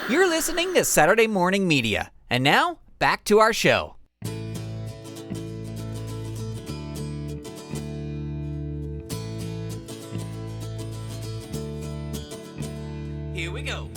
You're listening to Saturday Morning Media. And now, back to our show. Here we go.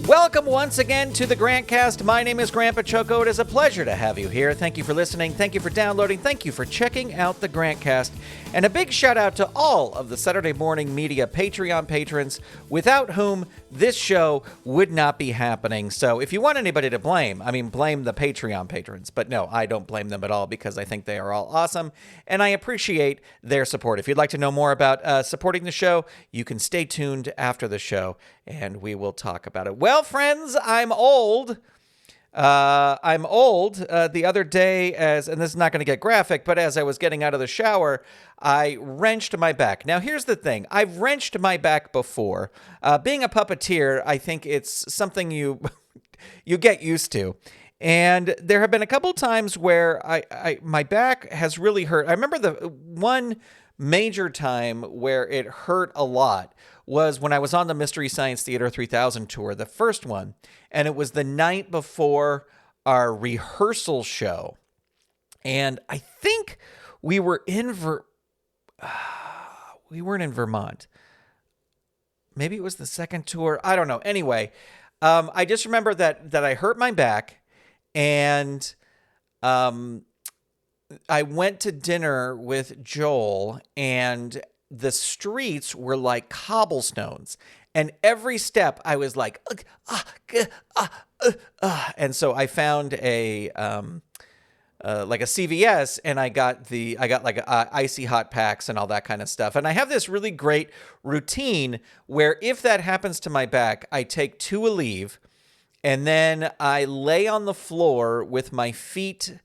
Welcome once again to the Grantcast. My name is Grant Baciocco. It is a pleasure to have you here. Thank you for listening. Thank you for downloading. Thank you for checking out the Grantcast. And a big shout out to all of the Saturday Morning Media Patreon patrons, without whom this show would not be happening. So if you want anybody to blame, blame the Patreon patrons. But no, I don't blame them at all because I think they are all awesome and I appreciate their support. If you'd like to know more about supporting the show, you can stay tuned after the show and we will talk about it. Well, friends, I'm old. The other day, and this is not going to get graphic, but as I was getting out of the shower, I wrenched my back. Now, here's the thing. I've wrenched my back before. Being a puppeteer, I think it's something you get used to. And there have been a couple times where my back has really hurt. I remember the one major time where it hurt a lot was when I was on the Mystery Science Theater 3000 tour, the first one, and it was the night before our rehearsal show. And I think we were in we weren't in Vermont. Maybe it was the second tour. I don't know. Anyway, I just remember that I hurt my back and I went to dinner with Joel and the streets were like cobblestones, and every step I was like, and so I found a like a CVS, and I got like icy hot packs and all that kind of stuff. And I have this really great routine where if that happens to my back, I take 2 Aleve, and then I lay on the floor with my feet.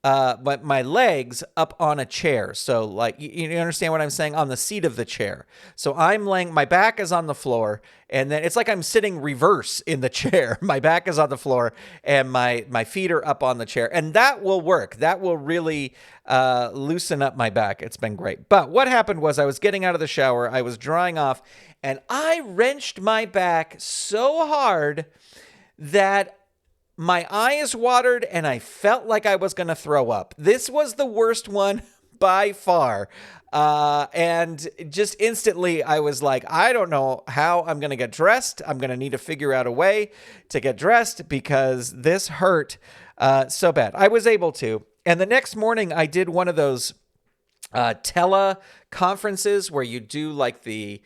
But my legs up on a chair. So like, you understand what I'm saying? On the seat of the chair. So I'm laying, my back is on the floor, and then it's like I'm sitting reverse in the chair. My back is on the floor and my feet are up on the chair, and that will work. That will really loosen up my back. It's been great. But what happened was I was getting out of the shower, I was drying off, and I wrenched my back so hard that my eyes watered and I felt like I was going to throw up. This was the worst one by far. And just instantly I was like, I don't know how I'm going to get dressed. I'm going to need to figure out a way to get dressed because this hurt so bad. I was able to. And the next morning I did one of those teleconferences where you do like the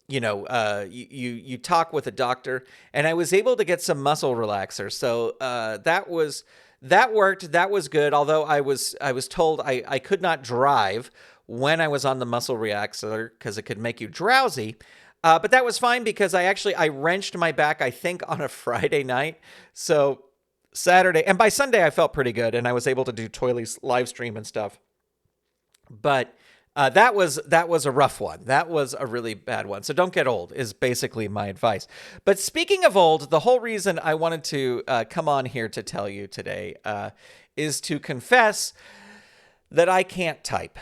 you talk with a doctor, and I was able to get some muscle relaxer. So that worked. That was good. Although I was told I could not drive when I was on the muscle relaxer because it could make you drowsy. But that was fine because I wrenched my back, I think, on a Friday night. So Saturday, and by Sunday I felt pretty good, and I was able to do Toily's live stream and stuff. But that was a rough one. That was a really bad one. So don't get old is basically my advice. But speaking of old, the whole reason I wanted to come on here to tell you today is to confess that I can't type.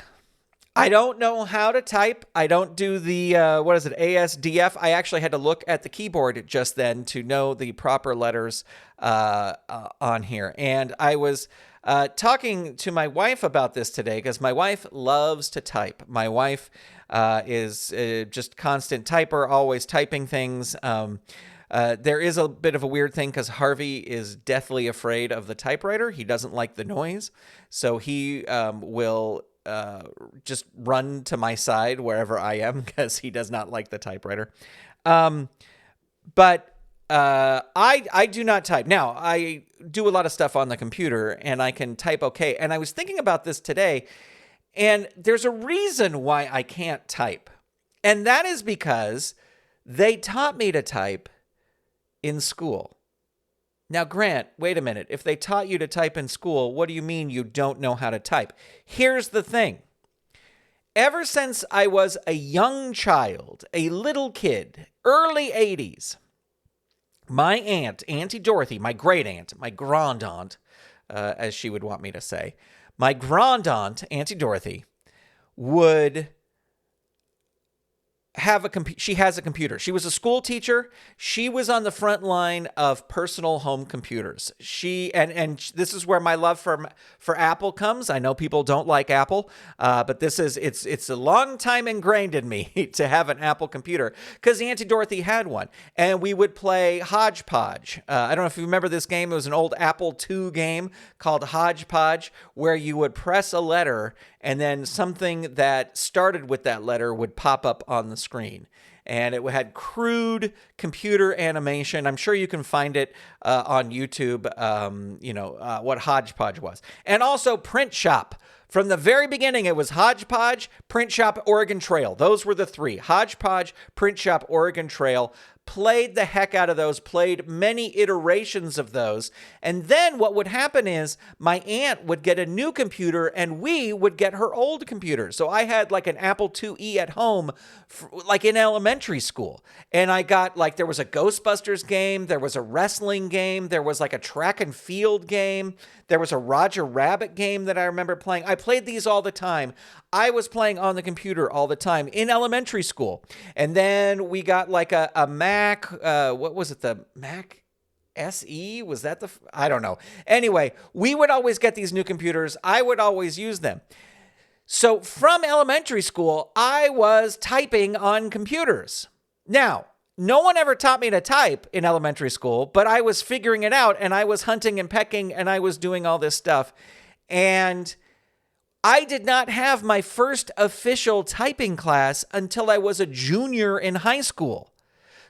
I don't know how to type. I don't do the, ASDF. I actually had to look at the keyboard just then to know the proper letters on here. And I was talking to my wife about this today because my wife loves to type. My wife is just constant typer, always typing things. There is a bit of a weird thing because Harvey is deathly afraid of the typewriter. He doesn't like the noise. So he will just run to my side wherever I am because he does not like the typewriter. But I do not type. Now, I do a lot of stuff on the computer and I can type okay. And I was thinking about this today, and there's a reason why I can't type. And that is because they taught me to type in school. Now, Grant, wait a minute. If they taught you to type in school, what do you mean you don't know how to type? Here's the thing. Ever since I was a young child, a little kid, early 80s, my aunt, Auntie Dorothy, my great aunt, my grand aunt, as she would want me to say, my grand aunt, Auntie Dorothy, would she has a computer. She was a school teacher. She was on the front line of personal home computers. And this is where my love for Apple comes. I know people don't like Apple, but it's a long time ingrained in me to have an Apple computer because Auntie Dorothy had one, and we would play Hodgepodge. I don't know if you remember this game. It was an old Apple II game called Hodgepodge, where you would press a letter and then something that started with that letter would pop up on the screen. And it had crude computer animation. I'm sure you can find it on YouTube, what Hodgepodge was. And also Print Shop. From the very beginning, it was Hodgepodge, Print Shop, Oregon Trail. Those were the three. Hodgepodge, Print Shop, Oregon Trail. Played the heck out of those, played many iterations of those. And then what would happen is my aunt would get a new computer and we would get her old computer. So I had like an Apple IIe at home, like in elementary school. And I got there was a Ghostbusters game, there was a wrestling game, there was like a track and field game, there was a Roger Rabbit game that I remember playing. I played these all the time. I was playing on the computer all the time in elementary school. And then we got like a Mac, what was it, the Mac SE? Was that I don't know. Anyway, we would always get these new computers. I would always use them. So from elementary school, I was typing on computers. Now, no one ever taught me to type in elementary school, but I was figuring it out and I was hunting and pecking and I was doing all this stuff. And I did not have my first official typing class until I was a junior in high school.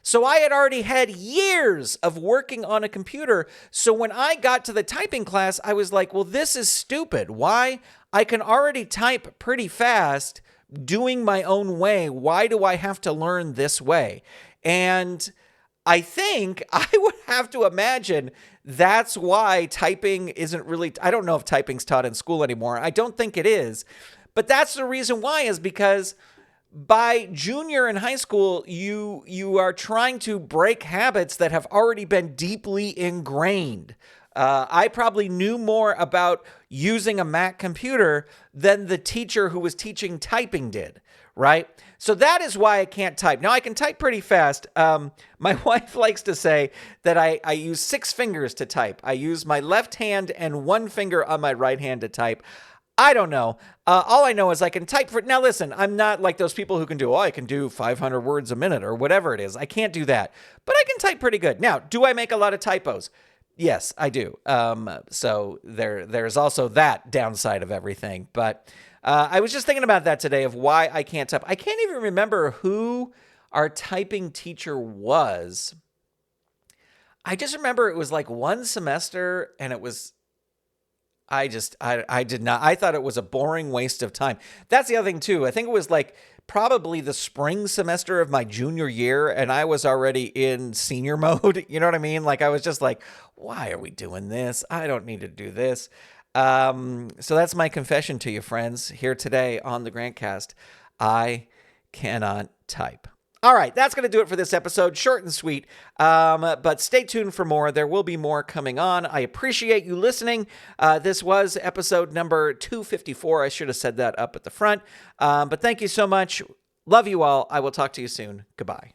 So I had already had years of working on a computer. So when I got to the typing class, I was like, well, this is stupid. Why? I can already type pretty fast doing my own way. Why do I have to learn this way? And I think I would have to imagine that's why typing isn't really, I don't know if typing's taught in school anymore. I don't think it is. But that's the reason why, is because by junior in high school, you are trying to break habits that have already been deeply ingrained. I probably knew more about using a Mac computer than the teacher who was teaching typing did, right? So that is why I can't type. Now, I can type pretty fast. My wife likes to say that I use 6 fingers to type. I use my left hand and 1 finger on my right hand to type. I don't know. All I know is I can type for... Now, listen, I'm not like those people who can do, I can do 500 words a minute or whatever it is. I can't do that. But I can type pretty good. Now, do I make a lot of typos? Yes, I do. So there's also that downside of everything. But I was just thinking about that today, of why I can't type. I can't even remember who our typing teacher was. I just remember it was like one semester, and it was... I did not. I thought it was a boring waste of time. That's the other thing, too. I think it was like probably the spring semester of my junior year, and I was already in senior mode. You know what I mean? Like, I was just like, why are we doing this? I don't need to do this. So that's my confession to you, friends, here today on the Grantcast. I cannot type. All right, that's going to do it for this episode. Short and sweet, but stay tuned for more. There will be more coming on. I appreciate you listening. This was episode number 254. I should have said that up at the front, but thank you so much. Love you all. I will talk to you soon. Goodbye.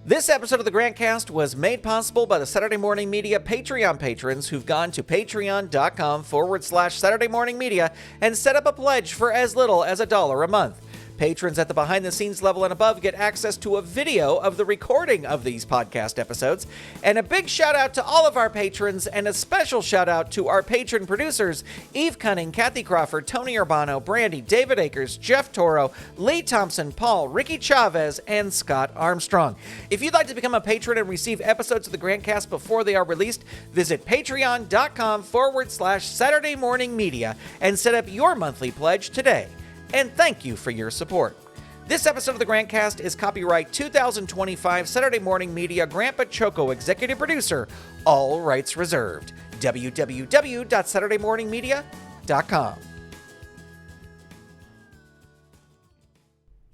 This episode of the Grantcast was made possible by the Saturday Morning Media Patreon patrons who've gone to patreon.com/Saturday Morning Media and set up a pledge for as little as $1 a month. Patrons at the behind-the-scenes level and above get access to a video of the recording of these podcast episodes. And a big shout-out to all of our patrons, and a special shout-out to our patron producers, Eve Cunning, Kathy Crawford, Tony Urbano, Brandy, David Akers, Jeff Toro, Lee Thompson, Paul, Ricky Chavez, and Scott Armstrong. If you'd like to become a patron and receive episodes of the Grantcast before they are released, visit patreon.com/Saturday Morning Media and set up your monthly pledge today. And thank you for your support. This episode of the Grantcast is copyright 2025 Saturday Morning Media, Grant Baciocco, executive producer, all rights reserved. www.saturdaymorningmedia.com.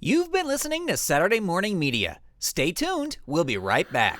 You've been listening to Saturday Morning Media. Stay tuned. We'll be right back.